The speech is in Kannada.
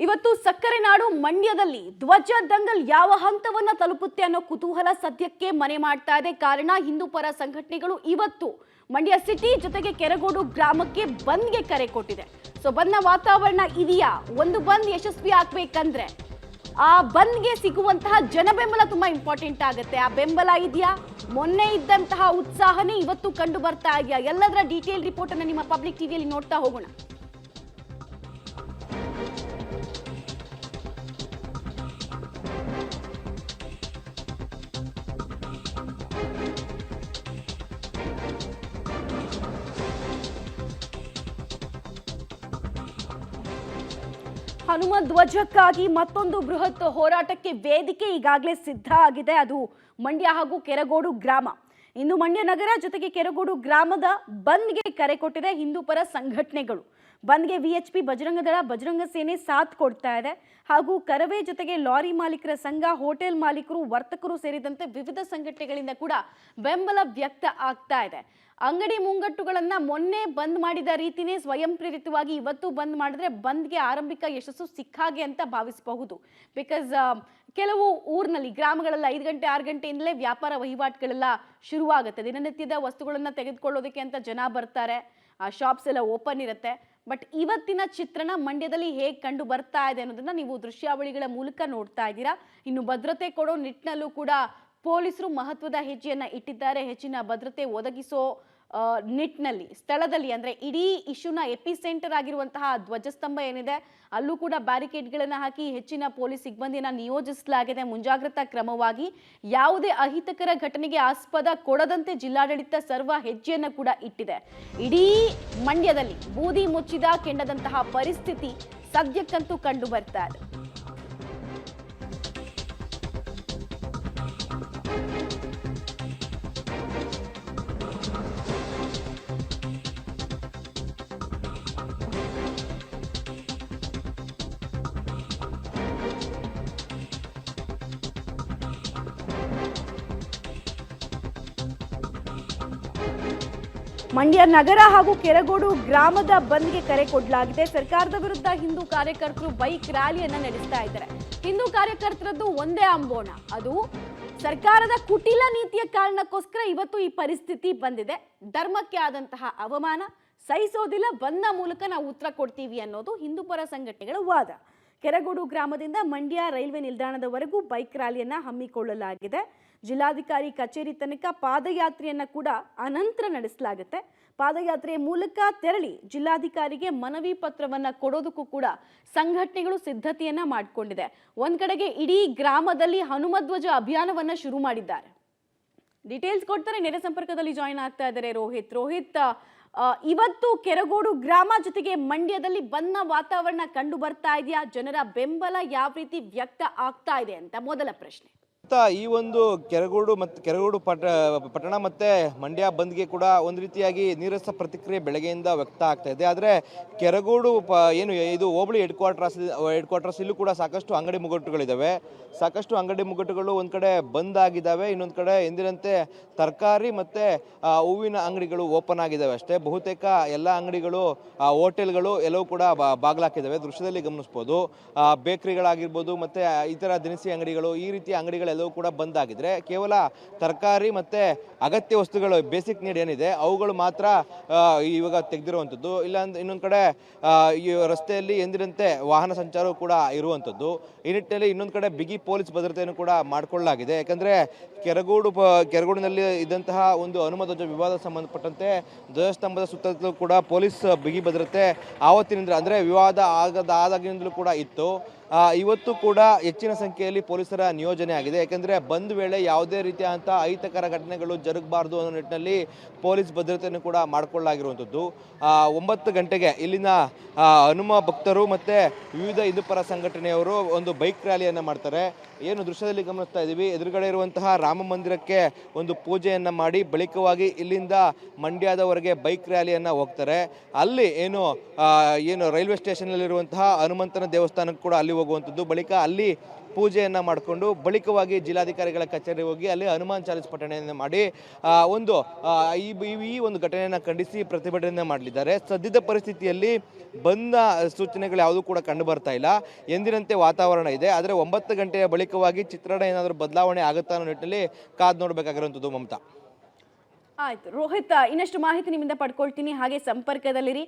ಇವತ್ತು ಸಕ್ಕರೆ ನಾಡು ಮಂಡ್ಯದಲ್ಲಿ ಧ್ವಜ ದಂಗಲ್ ಯಾವ ಹಂತವನ್ನ ತಲುಪುತ್ತೆ ಅನ್ನೋ ಕುತೂಹಲ ಸದ್ಯಕ್ಕೆ ಮನೆ ಮಾಡ್ತಾ ಇದೆ. ಕಾರಣ ಹಿಂದೂ ಪರ ಸಂಘಟನೆಗಳು ಇವತ್ತು ಮಂಡ್ಯ ಸಿಟಿ ಜೊತೆಗೆ ಕೆರಗೋಡು ಗ್ರಾಮಕ್ಕೆ ಬಂದ್ಗೆ ಕರೆ ಕೊಟ್ಟಿದೆ. ಸೊ ಬಂದ್ನ ವಾತಾವರಣ ಇದೆಯಾ? ಒಂದು ಬಂದ್ ಯಶಸ್ವಿ ಆಗ್ಬೇಕಂದ್ರೆ ಆ ಬಂದ್ಗೆ ಸಿಗುವಂತಹ ಜನಬೆಂಬಲ ತುಂಬಾ ಇಂಪಾರ್ಟೆಂಟ್ ಆಗುತ್ತೆ. ಆ ಬೆಂಬಲ ಇದೆಯಾ? ಮೊನ್ನೆ ಇದ್ದಂತಹ ಉತ್ಸಾಹನೇ ಇವತ್ತು ಕಂಡು ಬರ್ತಾ ಇದೆಯಾ? ಎಲ್ಲದರ ಡೀಟೇಲ್ ರಿಪೋರ್ಟ್ ಅನ್ನು ನಿಮ್ಮ ಪಬ್ಲಿಕ್ ಟಿವಿಯಲ್ಲಿ ನೋಡ್ತಾ ಹೋಗೋಣ. ಹನುಮ ಧ್ವಜಕ್ಕಾಗಿ ಮತ್ತೊಂದು ಬೃಹತ್ ಹೋರಾಟಕ್ಕೆ ವೇದಿಕೆ ಈಗಾಗಲೇ ಸಿದ್ಧ ಆಗಿದೆ. ಅದು ಮಂಡ್ಯ ಹಾಗೂ ಕೆರಗೋಡು ಗ್ರಾಮ. ಇನ್ನು ಮಂಡ್ಯ ನಗರ ಜೊತೆಗೆ ಕೆರಗೋಡು ಗ್ರಾಮದ ಬಂದ್ಗೆ ಕರೆ ಕೊಟ್ಟಿದೆ ಹಿಂದೂ ಪರ ಸಂಘಟನೆಗಳು. ಬಂದ್ಗೆ ವಿಎಚ್ಪಿ ಬಜರಂಗ ದಳ, ಬಜರಂಗ ಸೇನೆ ಸಾಥ್ ಕೊಡ್ತಾ ಇದೆ. ಹಾಗೂ ಕರವೇ ಜೊತೆಗೆ ಲಾರಿ ಮಾಲೀಕರ ಸಂಘ, ಹೋಟೆಲ್ ಮಾಲೀಕರು, ವರ್ತಕರು ಸೇರಿದಂತೆ ವಿವಿಧ ಸಂಘಟನೆಗಳಿಂದ ಕೂಡ ಬೆಂಬಲ ವ್ಯಕ್ತ ಆಗ್ತಾ ಇದೆ. ಅಂಗಡಿ ಮುಂಗಟ್ಟುಗಳನ್ನ ಮೊನ್ನೆ ಬಂದ್ ಮಾಡಿದ ರೀತಿನೇ ಸ್ವಯಂ ಪ್ರೇರಿತವಾಗಿ ಇವತ್ತು ಬಂದ್ ಮಾಡಿದ್ರೆ ಬಂದ್ಗೆ ಆರಂಭಿಕ ಯಶಸ್ಸು ಸಿಕ್ಕಾಗೆ ಅಂತ ಭಾವಿಸಬಹುದು. ಬಿಕಾಸ್ ಕೆಲವು ಊರಿನಲ್ಲಿ ಗ್ರಾಮಗಳೆಲ್ಲ 5 ಗಂಟೆ 6 ಗಂಟೆಯಿಂದಲೇ ವ್ಯಾಪಾರ ವಹಿವಾಟುಗಳೆಲ್ಲ ಶುರುವಾಗುತ್ತೆ. ದಿನನಿತ್ಯದ ವಸ್ತುಗಳನ್ನ ತೆಗೆದುಕೊಳ್ಳೋದಕ್ಕೆ ಅಂತ ಜನ ಬರ್ತಾರೆ, ಶಾಪ್ಸ್ ಎಲ್ಲ ಓಪನ್ ಇರುತ್ತೆ. ಬಟ್ ಇವತ್ತಿನ ಚಿತ್ರಣ ಮಂಡ್ಯದಲ್ಲಿ ಹೇಗೆ ಕಂಡು ಬರ್ತಾ ಇದೆ ಅನ್ನೋದನ್ನ ನೀವು ದೃಶ್ಯಾವಳಿಗಳ ಮೂಲಕ ನೋಡ್ತಾ ಇದ್ದೀರಾ. ಇನ್ನು ಭದ್ರತೆ ಕೊಡೋ ನಿಟ್ಟಿನಲ್ಲೂ ಕೂಡ ಪೊಲೀಸರು ಮಹತ್ವದ ಹೆಜ್ಜೆಯನ್ನ ಇಟ್ಟಿದ್ದಾರೆ. ಹೆಚ್ಚಿನ ಭದ್ರತೆ ಒದಗಿಸೋ ನಿಟ್ಟಿನಲ್ಲಿ ಸ್ಥಳದಲ್ಲಿ ಅಂದ್ರೆ ಇಡೀ ಇಶ್ಯೂನ ಎಪಿಸೆಂಟರ್ ಆಗಿರುವಂತಹ ಧ್ವಜಸ್ತಂಭ ಏನಿದೆ ಅಲ್ಲೂ ಕೂಡ ಬ್ಯಾರಿಕೇಡ್ಗಳನ್ನ ಹಾಕಿ ಹೆಚ್ಚಿನ ಪೊಲೀಸ್ ಸಿಬ್ಬಂದಿಯನ್ನ ನಿಯೋಜಿಸಲಾಗಿದೆ. ಮುಂಜಾಗ್ರತಾ ಕ್ರಮವಾಗಿ ಯಾವುದೇ ಅಹಿತಕರ ಘಟನೆಗೆ ಆಸ್ಪದ ಕೊಡದಂತೆ ಜಿಲ್ಲಾಡಳಿತ ಸರ್ವ ಹೆಜ್ಜೆಯನ್ನ ಕೂಡ ಇಟ್ಟಿದೆ. ಇಡೀ ಮಂಡ್ಯದಲ್ಲಿ ಬೂದಿ ಮುಚ್ಚಿದ ಕೆಂಡದಂತಹ ಪರಿಸ್ಥಿತಿ ಸದ್ಯಕ್ಕಂತೂ ಕಂಡು ಬರ್ತಾ ಇದೆ. ಮಂಡ್ಯ ನಗರ ಹಾಗೂ ಕೆರಗೋಡು ಗ್ರಾಮದ ಬಂದ್ಗೆ ಕರೆ ಕೊಡಲಾಗಿದೆ. ಸರ್ಕಾರದ ವಿರುದ್ಧ ಹಿಂದೂ ಕಾರ್ಯಕರ್ತರು ಬೈಕ್ ರ್ಯಾಲಿಯನ್ನ ನಡೆಸ್ತಾ ಇದ್ದಾರೆ. ಹಿಂದೂ ಕಾರ್ಯಕರ್ತರದ್ದು ಒಂದೇ ಅಂಬೋಣ, ಅದು ಸರ್ಕಾರದ ಕುಟಿಲ ನೀತಿಯ ಕಾರಣಕ್ಕೋಸ್ಕರ ಇವತ್ತು ಈ ಪರಿಸ್ಥಿತಿ ಬಂದಿದೆ. ಧರ್ಮಕ್ಕೆ ಆದಂತಹ ಅವಮಾನ ಸಹಿಸೋದಿಲ್ಲ, ಬಂದ ಮೂಲಕ ನಾವು ಉತ್ತರ ಕೊಡ್ತೀವಿ ಅನ್ನೋದು ಹಿಂದೂ ಪರ ಸಂಘಟನೆಗಳ ವಾದ. ಕೆರಗೋಡು ಗ್ರಾಮದಿಂದ ಮಂಡ್ಯ ರೈಲ್ವೆ ನಿಲ್ದಾಣದವರೆಗೂ ಬೈಕ್ ರ್ಯಾಲಿಯನ್ನ ಹಮ್ಮಿಕೊಳ್ಳಲಾಗಿದೆ. ಜಿಲ್ಲಾಧಿಕಾರಿ ಕಚೇರಿ ತನಕ ಪಾದಯಾತ್ರೆಯನ್ನ ಕೂಡ ಅನಂತರ ನಡೆಸಲಾಗುತ್ತೆ. ಪಾದಯಾತ್ರೆಯ ಮೂಲಕ ತೆರಳಿ ಜಿಲ್ಲಾಧಿಕಾರಿಗೆ ಮನವಿ ಪತ್ರವನ್ನ ಕೊಡೋದಕ್ಕೂ ಕೂಡ ಸಂಘಟನೆಗಳು ಸಿದ್ಧತೆಯನ್ನ ಮಾಡಿಕೊಂಡಿದೆ. ಒಂದ್ ಕಡೆಗೆ ಇಡೀ ಗ್ರಾಮದಲ್ಲಿ ಹನುಮಧ್ವಜ ಅಭಿಯಾನವನ್ನ ಶುರು ಮಾಡಿದ್ದಾರೆ. ಡೀಟೇಲ್ಸ್ ಕೊಡ್ತಾರೆ, ನೇರ ಸಂಪರ್ಕದಲ್ಲಿ ಜಾಯಿನ್ ಆಗ್ತಾ ಇದ್ದಾರೆ ರೋಹಿತ್. ಇವತ್ತು ಕೆರಗೋಡು ಗ್ರಾಮ ಜೊತೆಗೆ ಮಂಡ್ಯದಲ್ಲಿ ಬಂದ್ನ ವಾತಾವರಣ ಕಂಡು ಬರ್ತಾ ಇದೆಯಾ? ಜನರ ಬೆಂಬಲ ಯಾವ ರೀತಿ ವ್ಯಕ್ತ ಆಗ್ತಾ ಇದೆ ಅಂತ ಮೊದಲ ಪ್ರಶ್ನೆ. ಈ ಒಂದು ಕೆರಗೋಡು ಪಟ್ಟಣ ಮತ್ತೆ ಮಂಡ್ಯ ಬಂದ್ಗೆ ಕೂಡ ಒಂದು ರೀತಿಯಾಗಿ ನೀರಸ ಪ್ರತಿಕ್ರಿಯೆ ಬೆಳಗ್ಗೆಯಿಂದ ವ್ಯಕ್ತ ಆಗ್ತಾ ಇದೆ. ಆದರೆ ಕೆರಗೋಡು ಏನು ಇದು ಹೋಬಳಿ ಹೆಡ್ ಕ್ವಾರ್ಟರ್ಸ್ ಇಲ್ಲೂ ಕೂಡ ಸಾಕಷ್ಟು ಅಂಗಡಿ ಮುಗ್ಗಟ್ಟುಗಳಿದ್ದಾವೆ. ಸಾಕಷ್ಟು ಅಂಗಡಿ ಮುಗ್ಗಟ್ಟುಗಳು ಒಂದು ಕಡೆ ಬಂದ್ ಆಗಿದ್ದಾವೆ, ಇನ್ನೊಂದು ಕಡೆ ಎಂದಿನಂತೆ ತರಕಾರಿ ಮತ್ತು ಹೂವಿನ ಅಂಗಡಿಗಳು ಓಪನ್ ಆಗಿದ್ದಾವೆ ಅಷ್ಟೇ. ಬಹುತೇಕ ಎಲ್ಲ ಅಂಗಡಿಗಳು, ಹೋಟೆಲ್ಗಳು ಎಲ್ಲವೂ ಕೂಡ ಬಾಗಿಲಾಕಿದ್ದಾವೆ. ದೃಶ್ಯದಲ್ಲಿ ಗಮನಿಸ್ಬೋದು. ಬೇಕರಿಗಳಾಗಿರ್ಬೋದು ಮತ್ತು ಇತರ ದಿನಸಿ ಅಂಗಡಿಗಳು, ಈ ರೀತಿಯ ಅಂಗಡಿಗಳು ಕೂಡ ಬಂದ್ ಆಗಿದ್ರೆ ಕೇವಲ ತರಕಾರಿ ಮತ್ತೆ ಅಗತ್ಯ ವಸ್ತುಗಳು, ಬೇಸಿಕ್ ನೀಡ್ ಏನಿದೆ ಅವುಗಳು ಮಾತ್ರ ಇವಾಗ ತೆಗೆದಿರುವಂಥದ್ದು. ಇಲ್ಲ ಇನ್ನೊಂದು ಕಡೆ ಈ ರಸ್ತೆಯಲ್ಲಿ ಎಂದಿನಂತೆ ವಾಹನ ಸಂಚಾರವೂ ಕೂಡ ಇರುವಂಥದ್ದು. ಈ ನಿಟ್ಟಿನಲ್ಲಿ ಇನ್ನೊಂದು ಕಡೆ ಬಿಗಿ ಪೊಲೀಸ್ ಭದ್ರತೆಯನ್ನು ಕೂಡ ಮಾಡಿಕೊಳ್ಳಲಾಗಿದೆ. ಯಾಕಂದ್ರೆ ಕೆರಗೋಡಿನಲ್ಲಿ ಇದ್ದಂತಹ ಒಂದು ಹನುಮಧ್ವಜ ವಿವಾದ ಸಂಬಂಧಪಟ್ಟಂತೆ ಧ್ವಜಸ್ತಂಭದ ಸುತ್ತಲೂ ಕೂಡ ಪೊಲೀಸ್ ಬಿಗಿ ಭದ್ರತೆ ಆವತ್ತಿನಿಂದ ಅಂದ್ರೆ ವಿವಾದ ಆದಾಗಿನಿಂದಲೂ ಕೂಡ ಇತ್ತು. ಇವತ್ತು ಕೂಡ ಹೆಚ್ಚಿನ ಸಂಖ್ಯೆಯಲ್ಲಿ ಪೊಲೀಸರ ನಿಯೋಜನೆ ಆಗಿದೆ. ಯಾಕೆಂದರೆ ಬಂದ್ ವೇಳೆ ಯಾವುದೇ ರೀತಿಯಾದಂಥ ಅಹಿತಕರ ಘಟನೆಗಳು ಜರುಗಬಾರ್ದು ಅನ್ನೋ ನಿಟ್ಟಿನಲ್ಲಿ ಪೊಲೀಸ್ ಭದ್ರತೆಯನ್ನು ಕೂಡ ಮಾಡಿಕೊಳ್ಳಲಾಗಿರುವಂಥದ್ದು. 9 ಗಂಟೆಗೆ ಇಲ್ಲಿನ ಹನುಮ ಭಕ್ತರು ಮತ್ತು ವಿವಿಧ ಹಿಂದೂ ಪರ ಸಂಘಟನೆಯವರು ಒಂದು ಬೈಕ್ ರ್ಯಾಲಿಯನ್ನು ಮಾಡ್ತಾರೆ. ಏನು ದೃಶ್ಯದಲ್ಲಿ ಗಮನಿಸ್ತಾ ಇದ್ದೀವಿ, ಎದುರುಗಡೆ ಇರುವಂತಹ ರಾಮ ಮಂದಿರಕ್ಕೆ ಒಂದು ಪೂಜೆಯನ್ನು ಮಾಡಿ ಬಳಿಕವಾಗಿ ಇಲ್ಲಿಂದ ಮಂಡ್ಯದವರೆಗೆ ಬೈಕ್ ರ್ಯಾಲಿಯನ್ನು ಹೋಗ್ತಾರೆ. ಅಲ್ಲಿ ಏನು ರೈಲ್ವೆ ಸ್ಟೇಷನ್ನಲ್ಲಿರುವಂತಹ ಹನುಮಂತನ ದೇವಸ್ಥಾನಕ್ಕೆ ಕೂಡ ಅಲ್ಲಿ ಹೋಗುವಂಥದ್ದು. ಬಳಿಕ ಅಲ್ಲಿ ಪೂಜೆಯನ್ನು ಮಾಡಿಕೊಂಡು ಬಳಿಕವಾಗಿ ಜಿಲ್ಲಾಧಿಕಾರಿಗಳ ಕಚೇರಿ ಹೋಗಿ ಅಲ್ಲಿ ಹನುಮಾನ್ ಚಾಲಿಸ್ ಪಠಣೆಯನ್ನು ಮಾಡಿ ಈ ಒಂದು ಘಟನೆಯನ್ನು ಖಂಡಿಸಿ ಪ್ರತಿಭಟನೆ ಮಾಡಲಿದ್ದಾರೆ. ಸದ್ಯದ ಪರಿಸ್ಥಿತಿಯಲ್ಲಿ ಬಂದ ಸೂಚನೆಗಳು ಯಾವುದೂ ಕೂಡ ಕಂಡು ಬರ್ತಾ ಇಲ್ಲ. ಎಂದಿನಂತೆ ವಾತಾವರಣ ಇದೆ. ಆದರೆ 9 ಗಂಟೆಯ ಬಳಿಕವಾಗಿ ಚಿತ್ರಣ ಏನಾದರೂ ಬದಲಾವಣೆ ಆಗುತ್ತಾ ಅನ್ನೋ ನಿಟ್ಟಿನಲ್ಲಿ ಕಾದು ನೋಡಬೇಕಾಗಿರುವಂಥದ್ದು ಮಮತಾ. ಆಯ್ತು ರೋಹಿತ್, ಇನ್ನಷ್ಟು ಮಾಹಿತಿ ನಿಮ್ಮಿಂದ ಪಡ್ಕೊಳ್ತೀನಿ, ಹಾಗೆ ಸಂಪರ್ಕದಲ್ಲಿರಿ.